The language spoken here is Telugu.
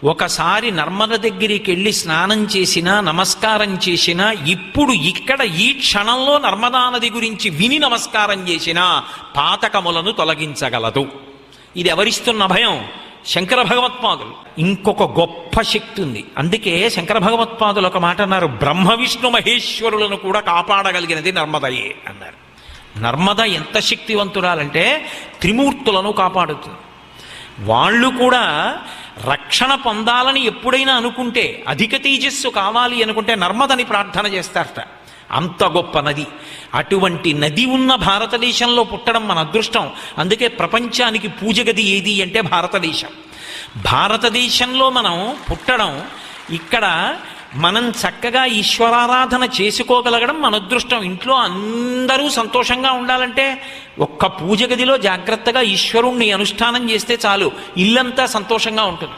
ఒకసారి నర్మద దగ్గరికి వెళ్ళి స్నానం చేసినా నమస్కారం చేసినా ఇప్పుడు ఇక్కడ ఈ క్షణంలో నర్మదా నది గురించి విని నమస్కారం చేసినా పాతకములను తొలగించగలదు. ఇది ఎవరిస్తున్న భయం? శంకర భగవత్పాదులు. ఇంకొక గొప్ప శక్తి ఉంది. అందుకే శంకర భగవత్పాదులు ఒక మాట అన్నారు, బ్రహ్మ విష్ణు మహేశ్వరులను కూడా కాపాడగలిగినది నర్మదయే అన్నారు. నర్మద ఎంత శక్తివంతురాలంటే త్రిమూర్తులను కాపాడుతుంది. వాళ్ళు కూడా రక్షణ పొందాలని ఎప్పుడైనా అనుకుంటే, అధిక తేజస్సు కావాలి అనుకుంటే నర్మదని ప్రార్థన చేస్తారట. అంత గొప్ప నది. అటువంటి నది ఉన్న భారతదేశంలో పుట్టడం మన అదృష్టం. అందుకే ప్రపంచానికి పూజ గది ఏది అంటే భారతదేశం. భారతదేశంలో మనం పుట్టడం, ఇక్కడ మనం చక్కగా ఈశ్వరారాధన చేసుకోగలగడం మన అదృష్టం. ఇంట్లో అందరూ సంతోషంగా ఉండాలంటే ఒక్క పూజ గదిలో జాగ్రత్తగా ఈశ్వరుణ్ణి అనుష్ఠానం చేస్తే చాలు, ఇల్లంతా సంతోషంగా ఉంటుంది.